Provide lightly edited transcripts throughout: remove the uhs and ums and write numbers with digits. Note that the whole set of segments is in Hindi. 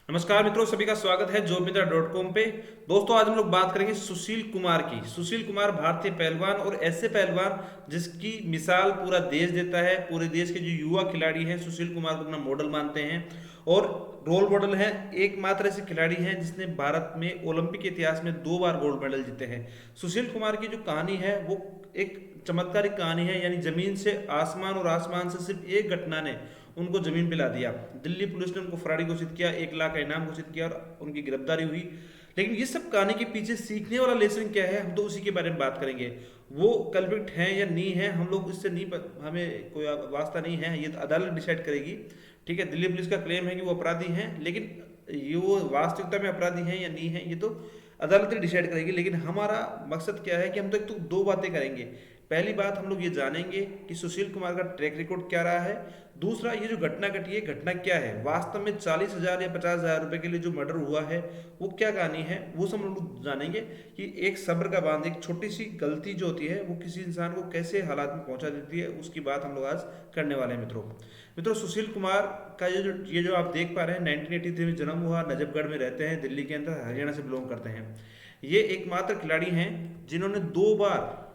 नमस्कार मित्रों, सभी का स्वागत है jobmitra.com पे। दोस्तों, आज हम लोग बात करेंगे सुशील कुमार की। सुशील कुमार भारतीय पहलवान और ऐसे पहलवान जिसकी मिसाल पूरा देश देता है। पूरे देश के जो युवा खिलाड़ी हैं सुशील कुमार को अपना मॉडल मानते हैं और रोल मॉडल हैं। एकमात्र ऐसे खिलाड़ी हैं जिसने भारत में ओलंपिक के इतिहास में 2 बार गोल्ड मेडल जीते हैं। सुशील कुमार की जो कहानी है वो एक चमत्कारिक कहानी है, यानी जमीन से आसमान और आसमान से सिर्फ एक घटना ने उनको जमीन पे ला दिया। दिल्ली पुलिस ने उनको फरारी घोषित किया, 1 लाख का इनाम घोषित किया और उनकी गिरफ्तारी हुई। लेकिन ये सब कहानी के पीछे सीखने वाला लेसन क्या है, हम तो उसी के बारे में बात करेंगे। वो कल्प्रिट हैं या नहीं है, हम लोग इससे नहीं हमें कोई वास्ता नहीं है, ये तो अदालत डिसाइड करेगी। ठीक है, दिल्ली पुलिस का क्लेम है कि वो अपराधी हैं, लेकिन ये वो वास्तविकता में अपराधी हैं या नहीं है ये तो अदालत ही डिसाइड करेगी। लेकिन हमारा मकसद क्या है कि हम तो एक तो 2 बातें करेंगे। पहली बात, हम लोग ये जानेंगे कि सुशील कुमार का ट्रैक रिकॉर्ड क्या रहा है। दूसरा, ये जो घटना घटी है घटना क्या है, वास्तव में 40,000 या 50,000 रुपए के लिए जो मर्डर हुआ है वो क्या कहानी है, वो सब हम लोग जानेंगे कि एक सब्र का बांध, एक छोटी सी गलती जो होती है वो किसी इंसान को कैसे हालात में पहुंचा देती है, उसकी बात हम लोग आज करने वाले हैं। मित्रों, सुशील कुमार का ये जो आप देख पा रहे हैं, 1983 में जन्म हुआ, नजफगढ़ में रहते हैं, दिल्ली के अंदर, हरियाणा से बिलोंग करते हैं। ये एकमात्र खिलाड़ी हैं जिन्होंने 2 बार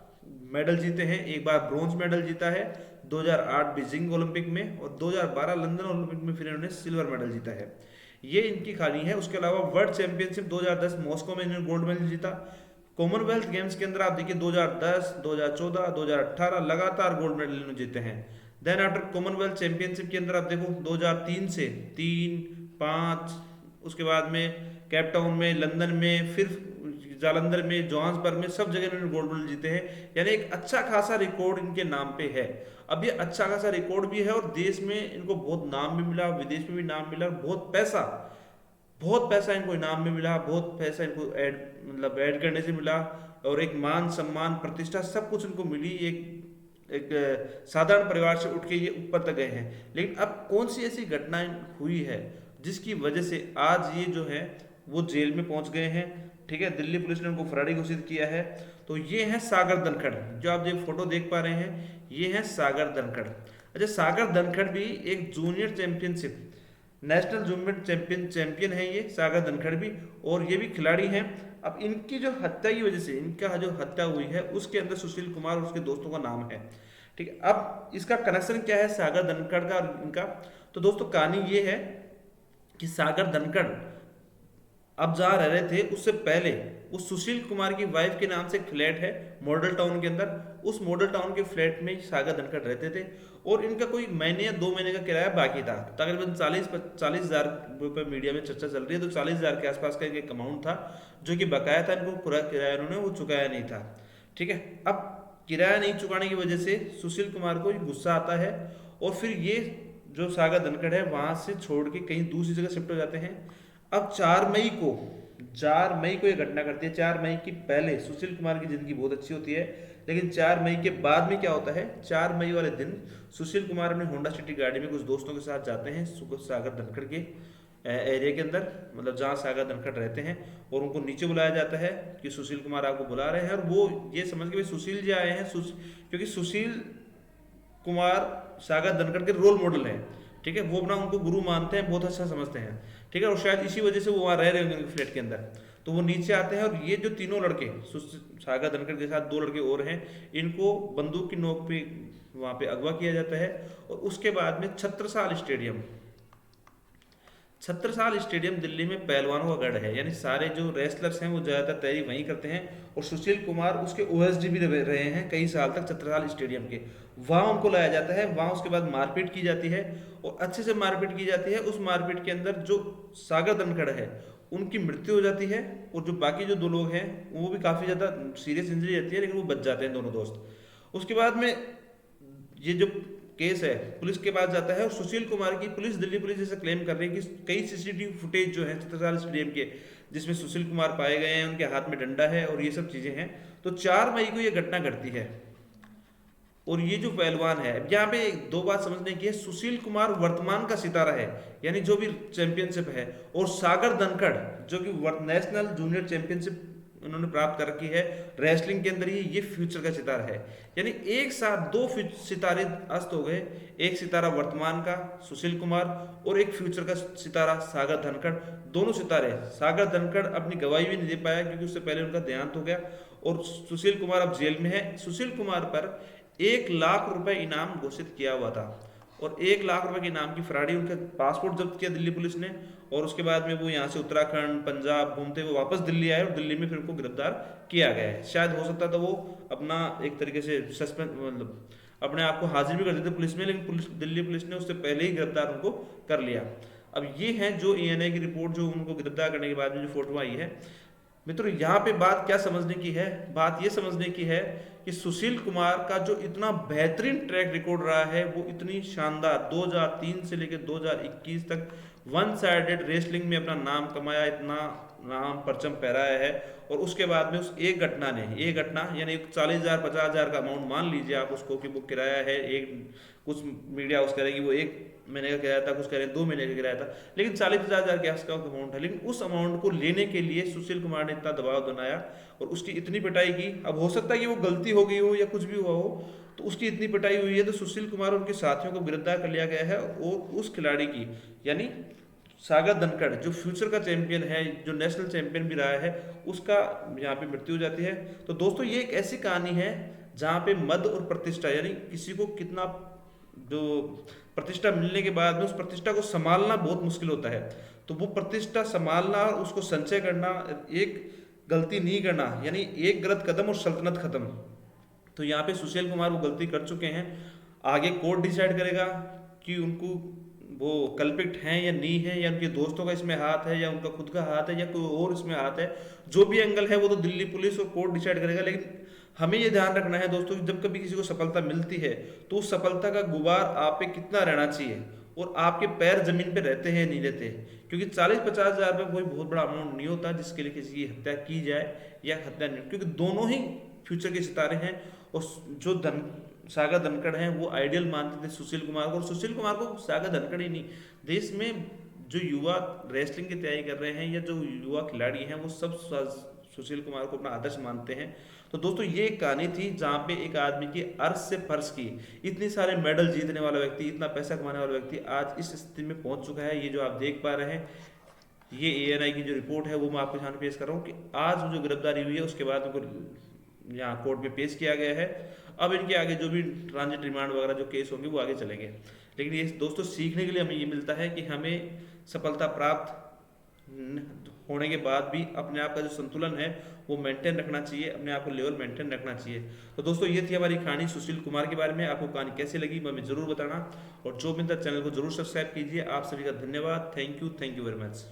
मेडल जीते हैं। एक बार ब्रॉन्ज मेडल जीता है 2008 बीजिंग ओलंपिक में, और 2012 लंदन ओलंपिक में फिर इन्होंने सिल्वर मेडल जीता है। ये इनकी कहानी है। उसके अलावा वर्ल्ड चैंपियनशिप 2010 मॉस्को में इन्होंने गोल्ड मेडल जीता। कॉमनवेल्थ गेम्स के अंदर आप देखिए 2010, 2014, 2018 लगातार गोल्ड मेडल इन्होंने जीते हैं। देन आफ्टर कॉमनवेल्थ चैंपियनशिप के अंदर आप देखो 2003 से 3, 5, उसके बाद में कैपटाउन में, लंदन में, फिर जालंधर में, जोहान्सबर्ग में, सब जगह इन्होंने गोल्ड मेडल जीते हैं। यानी एक अच्छा खासा रिकॉर्ड इनके नाम पे है। अब ये अच्छा खासा रिकॉर्ड भी है और देश में इनको बहुत नाम भी मिला, विदेश में भी नाम मिला, बहुत पैसा इनको इनाम में मिला, बहुत पैसा इनको ऐड करने से मिला, और एक मान सम्मान प्रतिष्ठा सब कुछ इनको मिली। एक एक साधारण परिवार से उठ के ये ऊपर तक गए हैं। लेकिन अब कौन सी ऐसी घटनाएं हुई है जिसकी वजह से आज ये जो है वो जेल में पहुंच गए हैं। ठीक है, दिल्ली पुलिस ने उनको फरारी घोषित किया है। तो ये है सागर धनखड़, जो आप जो फोटो देख पा रहे हैं, ये है सागर धनखड़। अच्छा, सागर धनखड़ भी एक junior championship, national junior champion है ये सागर धनखड़ भी, और ये भी खिलाड़ी हैं। अब इनकी जो हत्या की वजह से, इनका जो हत्या हुई है उसके अंदर सुशील कुमार और उसके दोस्तों का नाम है। ठीक है, अब इसका कनेक्शन क्या है सागर धनखड़ का और इनका। तो दोस्तों, कहानी ये है कि सागर धनखड़ अब जहाँ रह रहे थे उससे पहले उस सुशील कुमार की वाइफ के नाम से एक फ्लैट है मॉडल टाउन के अंदर, उस मॉडल टाउन के फ्लैट में सागर धनखड़ रहते थे। और इनका कोई महीने या 2 महीने का किराया बाकी था। तकरीबन 40,000 रुपये मीडिया में चर्चा चल रही है, तो 40,000 के आसपास का एक अमाउंट था जो कि बकाया था। इनको पूरा किराया इन्होंने वो चुकाया नहीं था। ठीक है, अब किराया नहीं चुकाने की वजह से सुशील कुमार को गुस्सा आता है और फिर ये जो सागर धनखड़ है वहां से छोड़ के कहीं दूसरी जगह शिफ्ट हो जाते हैं। अब 4 मई को ये घटना करती है। 4 मई की पहले सुशील कुमार की जिंदगी बहुत अच्छी होती है, लेकिन 4 मई के बाद में क्या होता है, 4 मई वाले दिन सुशील कुमार अपने होंडा सिटी गाड़ी में कुछ दोस्तों के साथ जाते हैं सागर धनखड़ के एरिया के अंदर, मतलब जहाँ सागर धनखड़ रहते हैं, और उनको नीचे बुलाया जाता है कि सुशील कुमार आपको बुला रहे हैं। और वो ये समझ के भाई सुशील जी आए हैं, क्योंकि सुशील कुमार सागर धनखड़ के रोल मॉडल हैं। ठीक है, वो अपना उनको गुरु मानते हैं, बहुत अच्छा समझते हैं। ठीक है, और शायद इसी वजह से वो वहाँ रह रहे होंगे फ्लैट के अंदर। तो वो नीचे आते हैं और ये जो तीनों लड़के, सागर धनखड़ के साथ 2 लड़के और हैं, इनको बंदूक की नोक पे वहाँ पे अगवा किया जाता है। और उसके बाद में छत्रसाल स्टेडियम दिल्ली में पहलवानों का गढ़ है, यानी सारे जो रेसलर्स हैं वो ज़्यादातर तैयारी वहीं करते हैं। और सुशील कुमार उसके ओएसडी भी रहे हैं कई साल तक छत्रसाल स्टेडियम के। वहाँ उनको लाया जाता है, वहाँ उसके बाद मारपीट की जाती है, और अच्छे से मारपीट की जाती है। उस मारपीट के अंदर जो सागर धनखड़ है उनकी मृत्यु हो जाती है, और जो बाकी जो 2 लोग हैं वो भी काफ़ी ज़्यादा सीरियस इंजरी रहती है, लेकिन वो बच जाते हैं दोनों दोस्त। उसके बाद में ये जो केस है पुलिस के पास जाता है, और सुशील कुमार की पुलिस, दिल्ली पुलिस जैसे क्लेम कर रही है कि कई सीसीटीवी फुटेज जो है छत्रसाल स्टेडियम के, जिसमें सुशील कुमार पाए गए हैं, उनके हाथ में डंडा है और ये सब चीजें हैं। तो 4 मई को ये घटना घटती है। और ये जो पहलवान है, यहाँ पे 2 बात समझने की है। सुशील कुमार वर्तमान का सितारा है, यानी जो भी चैंपियनशिप है, और सागर धनखड़ जो कि नेशनल जूनियर चैंपियनशिप उन्होंने प्राप्त कर रखी है रेसलिंग के अंदर ही, ये फ्यूचर का सितारा है। यानी एक साथ दो सितारे अस्त हो गए, एक सितारा वर्तमान का सुशील कुमार और एक फ्यूचर का सितारा सागर धनखड़। दोनों सितारे, सागर धनखड़ अपनी गवाही भी नहीं दे पाया क्योंकि उससे पहले उनका देहांत हो गया, और सुशील कुमार अब जेल में है। सुशील कुमार पर 1 लाख रुपए इनाम घोषित किया हुआ था, और 1 लाख रुपए के इनाम की फराड़ी, उनका पासपोर्ट जब्त किया दिल्ली पुलिस ने, और उसके बाद में वो यहाँ से उत्तराखंड पंजाब घूमते हुए वापस दिल्ली आए, और दिल्ली में फिर उनको गिरफ्तार किया गया है। शायद हो सकता था वो अपना एक तरीके से सस्पेंड, मतलब अपने आप को हाजिर भी कर देते पुलिस में, लेकिन दिल्ली पुलिस ने उससे पहले ही गिरफ्तार उनको कर लिया। अब ये है जो ANI की रिपोर्ट, जो उनको गिरफ्तार करने के बाद में जो फोटो आई है। मित्रों, यहाँ पे बात क्या समझने की है? बात ये समझने की है कि सुशील कुमार का जो इतना बेहतरीन ट्रैक रिकॉर्ड रहा है, वो इतनी शानदार 2003 से लेकर 2021 तक वन साइडेड रेसलिंग में अपना नाम कमाया, इतना नाम परचम फहराया है। और उसके बाद में उस एक घटना ने, ये घटना यानी 40,000 50,000 का अमाउंट मान लीजिए आप उसको कि बुक किराया है, एक कुछ मीडिया हाउस कह रहे कि वो 1 महीने का किराया था, कुछ कह रहे 2 महीने का किराया था, लेकिन 40-50,000 के आसपास का अमाउंट है। लेकिन उस अमाउंट को लेने के लिए सुशील कुमार ने इतना दबाव बनाया और उसकी इतनी पिटाई की। अब हो सकता है कि वो गलती हो गई हो या कुछ भी हुआ हो, तो उसकी इतनी पिटाई हुई है, तो सुशील कुमार और उनके साथियों को गिरफ्तार कर लिया गया है, और उस खिलाड़ी की यानी सागर धनखड़ जो फ्यूचर का चैंपियन है, जो नेशनल चैंपियन भी रहा है, उसका यहाँ पे मृत्यु हो जाती है। तो दोस्तों, ये एक ऐसी कहानी है जहाँ पे मद और प्रतिष्ठा, यानी किसी को कितना जो प्रतिष्ठा मिलने के बाद में उस प्रतिष्ठा को संभालना बहुत मुश्किल होता है। तो वो प्रतिष्ठा संभालना, उसको संचय करना, एक गलती नहीं करना, यानी एक गलत कदम और सल्तनत खत्म। तो यहाँ पे सुशील कुमार वो गलती कर चुके हैं। आगे कोर्ट डिसाइड करेगा कि उनको वो कल्पिट हैं या नहीं है, या उनके दोस्तों का इसमें हाथ है, या उनका खुद का हाथ है, या कोई और इसमें हाथ है। जो भी एंगल है वो तो दिल्ली पुलिस और कोर्ट डिसाइड करेगा। लेकिन हमें ये ध्यान रखना है दोस्तों कि जब कभी किसी को सफलता मिलती है, तो उस सफलता का गुबार आप पे कितना रहना चाहिए, और आपके पैर जमीन पे रहते हैं नहीं रहते। क्योंकि 40-50 हजार रुपये कोई बहुत बड़ा अमाउंट नहीं होता जिसके लिए किसी की हत्या की जाए या हत्या नहीं, क्योंकि दोनों ही फ्यूचर के सितारे हैं। और जो सागर धनखड़ हैं वो आइडियल मानते थे सुशील कुमार को, और सुशील कुमार को सागर धनखड़ ही नहीं, देश में जो युवा रेसलिंग की तैयारी कर रहे हैं या जो युवा खिलाड़ी हैं, वो सब सुशील कुमार को अपना आदर्श मानते हैं। तो दोस्तों, ये एक कहानी थी जहाँ पे एक आदमी की अर्श से फर्श की, इतने सारे मेडल जीतने वाला व्यक्ति, इतना पैसा कमाने वाला व्यक्ति आज इस स्थिति में पहुंच चुका है। ये जो आप देख पा रहे हैं, ये ANI की जो रिपोर्ट है वो मैं आपके सामने पेश कर रहा हूँ कि आज जो गिरफ्तारी हुई है उसके बाद उनको यहाँ कोर्ट में पेश किया गया है। अब इनके आगे जो भी ट्रांजिट रिमांड वगैरह जो केस होंगे वो आगे चलेंगे। लेकिन ये दोस्तों, सीखने के लिए हमें ये मिलता है कि हमें सफलता प्राप्त होने के बाद भी अपने आप का जो संतुलन है वो मेंटेन रखना चाहिए, अपने आप को लेवल मेंटेन रखना चाहिए। तो दोस्तों, ये थी हमारी कहानी सुशील कुमार के बारे में। आपको कहानी कैसी लगी हमें जरूर बताना, और जो मिलता चैनल को जरूर सब्सक्राइब कीजिए। आप सभी का धन्यवाद। Thank you very much.